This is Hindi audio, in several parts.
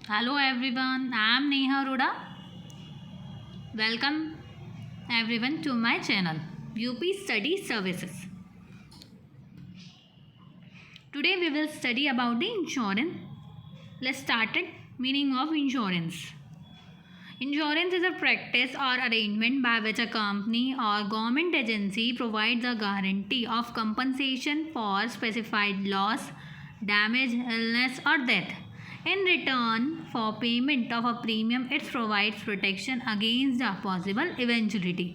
Hello everyone, I am Neha Arora. Welcome everyone to my channel UP Study Services. Today we will study about the insurance. Let's start it. Meaning of insurance. Insurance is a practice or arrangement by which a company or government agency provides a guarantee of compensation for specified loss, damage, illness or death. In return for payment of a premium, it provides protection against a possible eventuality.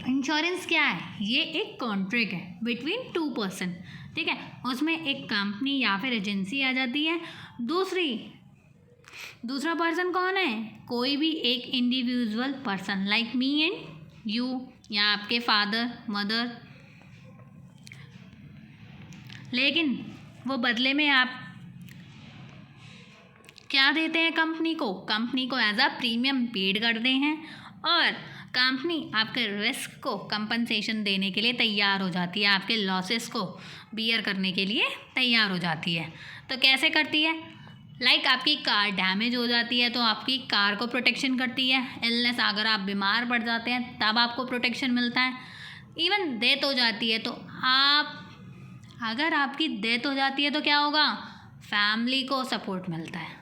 Insurance क्या है? ये एक कॉन्ट्रैक्ट है बिटवीन टू पर्सन, ठीक है. उसमें एक कंपनी या फिर एजेंसी आ जाती है. दूसरा पर्सन कौन है? कोई भी एक individual person like me and you, या आपके फादर मदर. लेकिन वो बदले में आप क्या देते हैं कंपनी को एज अ प्रीमियम पेड करते हैं और कंपनी आपके रिस्क को कंपनसेशन देने के लिए तैयार हो जाती है, आपके लॉसेस को बियर करने के लिए तैयार हो जाती है. तो कैसे करती है? लाइक आपकी कार डैमेज हो जाती है तो आपकी कार को प्रोटेक्शन करती है. इलनेस, अगर आप बीमार पड़ जाते हैं तब आपको प्रोटेक्शन मिलता है. इवन डेथ हो जाती है तो अगर आपकी डेथ हो जाती है तो क्या होगा? फैमिली को सपोर्ट मिलता है.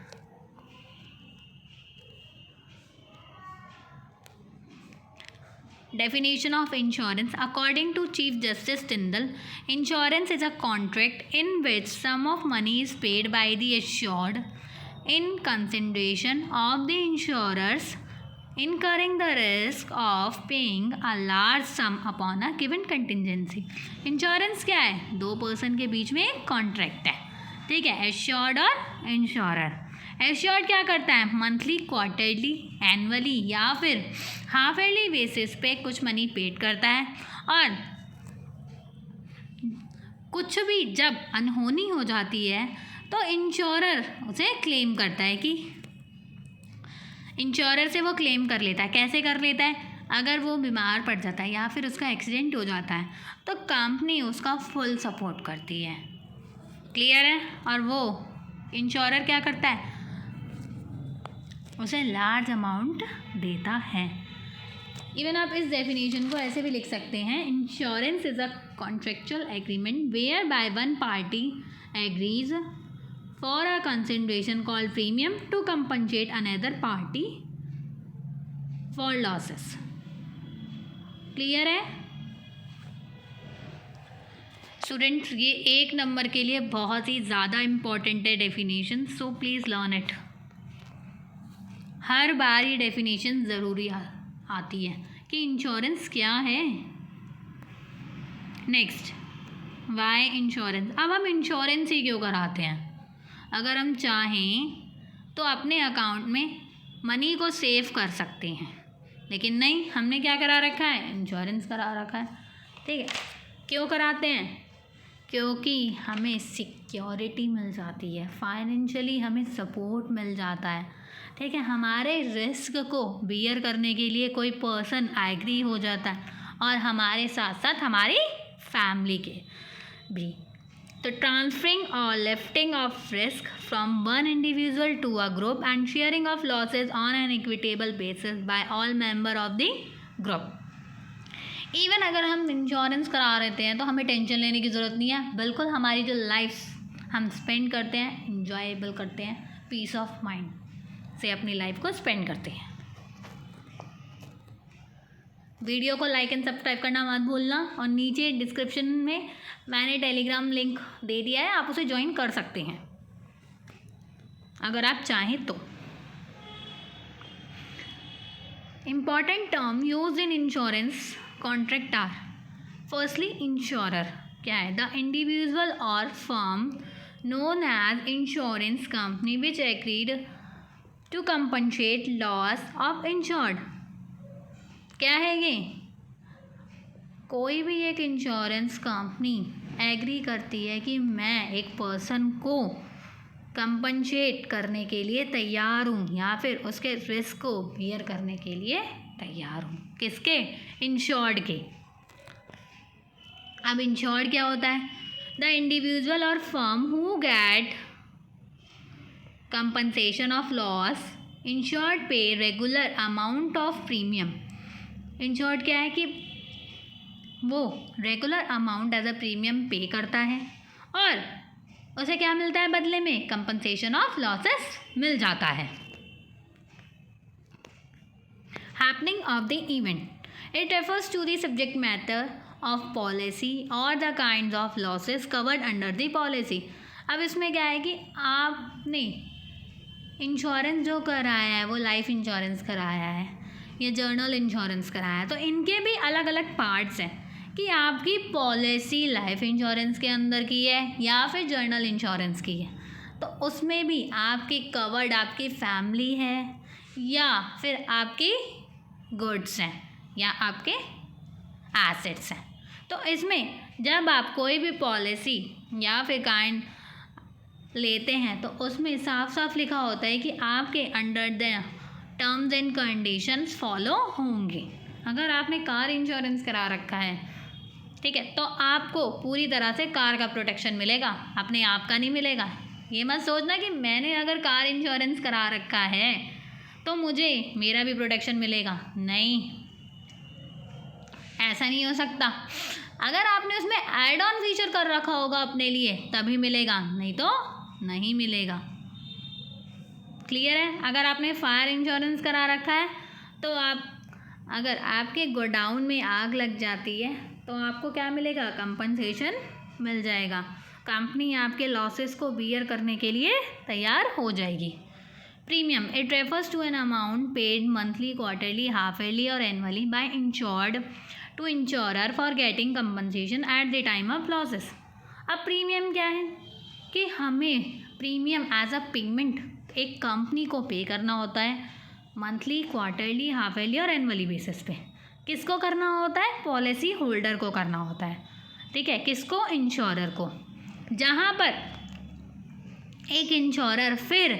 Definition of insurance. According to Chief Justice Tindal, insurance is a contract in which sum of money is paid by the assured in consideration of the insurers incurring the risk of paying a large sum upon a given contingency. Insurance क्या है? दो पर्सन के बीच में एक कॉन्ट्रैक्ट है, ठीक है, एश्योर्ड और इंश्योरर. एश्योर्ड क्या करता है? मंथली, क्वार्टरली, एनुअली या फिर हाफ ईयरली बेसिस पे कुछ मनी पेड करता है और कुछ भी जब अनहोनी हो जाती है तो इंश्योरर उसे क्लेम करता है कि इंश्योरर से वो क्लेम कर लेता है. कैसे कर लेता है? अगर वो बीमार पड़ जाता है या फिर उसका एक्सीडेंट हो जाता है तो कंपनी उसका फुल सपोर्ट करती है. क्लियर है? और वो इंश्योरर क्या करता है? उसे लार्ज अमाउंट देता है. इवन आप इस डेफिनेशन को ऐसे भी लिख सकते हैं. Insurance is a contractual agreement whereby one party agrees for a consideration called premium to compensate another party for losses. Clear है स्टूडेंट्स? ये एक नंबर के लिए बहुत ही ज़्यादा इम्पॉर्टेंट है definition, so please learn it. हर बार ये डेफिनेशन ज़रूरी आती है कि इंश्योरेंस क्या है. Next, why insurance. अब हम इंश्योरेंस ही क्यों कराते हैं? अगर हम चाहें तो अपने अकाउंट में मनी को सेव कर सकते हैं, लेकिन नहीं, हमने क्या करा रखा है? इंश्योरेंस करा रखा है, ठीक है. क्यों कराते हैं? क्योंकि हमें सिक्योरिटी मिल जाती है, फाइनेंशियली हमें सपोर्ट मिल जाता है, ठीक है. हमारे रिस्क को बियर करने के लिए कोई पर्सन एग्री हो जाता है और हमारे साथ साथ हमारी फैमिली के भी. तो ट्रांसफरिंग और lifting of risk from one individual to a group and sharing of losses on an equitable basis by all member of the group. Even अगर हम इंश्योरेंस करा रहते हैं तो हमें टेंशन लेने की ज़रूरत नहीं है. बिल्कुल हमारी जो लाइफ हम स्पेंड करते हैं, इंजॉयबल करते हैं, पीस ऑफ माइंड से अपनी लाइफ को स्पेंड करते हैं. वीडियो को लाइक एंड सब्सक्राइब करना मत भूलना और नीचे डिस्क्रिप्शन में मैंने टेलीग्राम लिंक दे दिया है, आप उसे ज्वाइन कर सकते हैं अगर आप चाहें तो. Important term use in insurance contract are. Firstly, insurer क्या है? द इंडिविजुअल और firm known as insurance company which agreed to compensate loss of insured. क्या है ये? कोई भी एक इंश्योरेंस कंपनी एग्री करती है कि मैं एक पर्सन को कंपनसेट करने के लिए तैयार हूँ या फिर उसके रिस्क को बियर करने के लिए तैयार हूँ. किसके? इंश्योर्ड के. अब इंश्योर्ड क्या होता है? द इंडिविजुअल और firm who get compensation of loss, insured pay regular amount of premium. Insured क्या है कि वो regular amount as a premium pay करता है और उसे क्या मिलता है बदले में, कंपनसेशन ऑफ लॉसेस मिल जाता है। Happening of the event, it refers to the subject matter of policy और the kinds of losses covered under the policy. अब इसमें क्या है कि आपने इंश्योरेंस जो कराया है वो लाइफ इंश्योरेंस कराया है या जर्नल इंश्योरेंस कराया है, तो इनके भी अलग अलग पार्ट्स हैं कि आपकी पॉलिसी लाइफ इंश्योरेंस के अंदर की है या फिर जर्नल इंश्योरेंस की है, तो उसमें भी आपकी कवर्ड आपकी फैमिली है या फिर आपकी गुड्स हैं या आपके एसेट्स हैं। तो इसमें जब आप कोई भी पॉलिसी या फिर काइंड लेते हैं तो उसमें साफ साफ लिखा होता है कि आपके under the terms and conditions follow होंगे। अगर आपने कार इंश्योरेंस करा रखा है, ठीक है, तो आपको पूरी तरह से कार का प्रोटेक्शन मिलेगा, अपने आप का नहीं मिलेगा। ये मत सोचना कि मैंने अगर कार इंश्योरेंस करा रखा है तो मुझे मेरा भी प्रोटेक्शन मिलेगा, नहीं, ऐसा नहीं हो सकता। अगर आपने उसमें ऐड ऑन फीचर कर रखा होगा अपने लिए तभी मिलेगा, नहीं तो नहीं मिलेगा। क्लियर है? अगर आपने फायर इंश्योरेंस करा रखा है तो आप अगर आपके गोडाउन में आग लग जाती है तो आपको क्या मिलेगा, कंपनसेशन मिल जाएगा। कंपनी आपके लॉसेस को बियर करने के लिए तैयार हो जाएगी। Premium, it refers to an amount paid monthly, quarterly, half yearly और annually by insured to insurer for getting compensation at the time of losses. अब प्रीमियम क्या है कि हमें प्रीमियम एज अ पेमेंट एक कंपनी को पे करना होता है मंथली, क्वार्टरली, हाफ ईयरली और एनुअली बेसिस पे। किसको करना होता है, पॉलिसी होल्डर को करना होता है, ठीक है, किसको, इंश्योरर को। जहाँ पर एक इंश्योरर फिर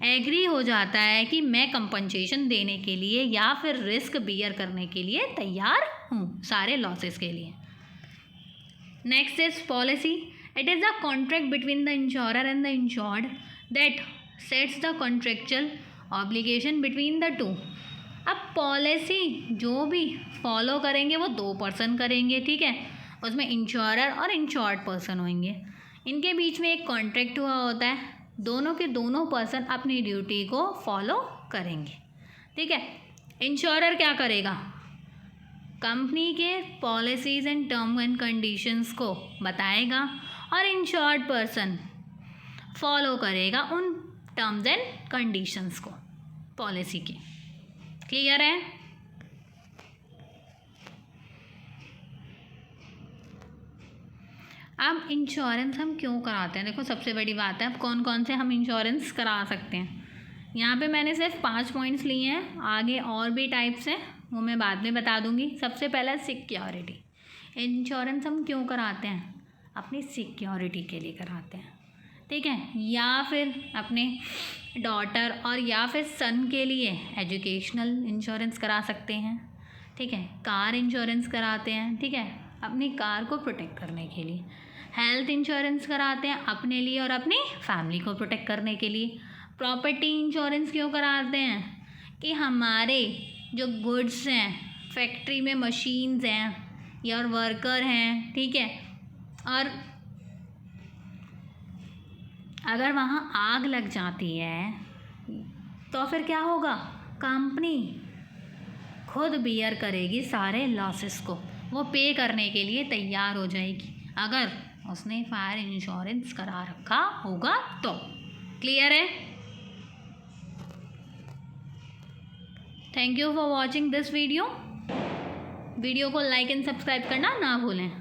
एग्री हो जाता है कि मैं कंपनसेशन देने के लिए या फिर रिस्क बियर करने के लिए तैयार हूँ सारे लॉसेस के लिए। Next is policy, it is the contract between the insurer and the insured that sets the contractual obligation between the two. अब पॉलिसी जो भी फॉलो करेंगे वो दो पर्सन करेंगे, ठीक है, उसमें इंश्योरर और इंश्योर्ड पर्सन होंगे। इनके बीच में एक कॉन्ट्रैक्ट हुआ होता है, दोनों के दोनों पर्सन अपनी ड्यूटी को फॉलो करेंगे, ठीक है। इंश्योरर क्या करेगा, कंपनी के policies and term and conditions को बताएगा और इंश्योर्ड पर्सन फॉलो करेगा उन टर्म्स एंड कंडीशंस को पॉलिसी के। क्लियर है? अब इंश्योरेंस हम क्यों कराते हैं, देखो सबसे बड़ी बात है अब कौन कौन से हम इंश्योरेंस करा सकते हैं। यहाँ पे मैंने सिर्फ 5 पॉइंट्स लिए हैं, आगे और भी टाइप्स हैं वो मैं बाद में बता दूँगी। सबसे पहला सिक्योरिटी। इंश्योरेंस हम क्यों कराते हैं, अपनी सिक्योरिटी के लिए कराते हैं, ठीक है, या फिर अपने डॉटर और या फिर सन के लिए एजुकेशनल इंश्योरेंस करा सकते हैं, ठीक है, कार इंश्योरेंस कराते हैं, ठीक है, अपनी कार को प्रोटेक्ट करने के लिए। हेल्थ इंश्योरेंस कराते हैं अपने लिए और अपनी फैमिली को प्रोटेक्ट करने के लिए। प्रॉपर्टी इंश्योरेंस क्यों कराते हैं कि हमारे जो गुड्स हैं, फैक्ट्री में मशीन्स हैं या और वर्कर हैं, ठीक है, और अगर वहाँ आग लग जाती है तो फिर क्या होगा, कंपनी खुद बियर करेगी सारे लॉसेस को, वो पे करने के लिए तैयार हो जाएगी अगर उसने फायर इंश्योरेंस करा रखा होगा तो। क्लियर है? Thank you for watching this video को लाइक एंड सब्सक्राइब करना ना भूलें।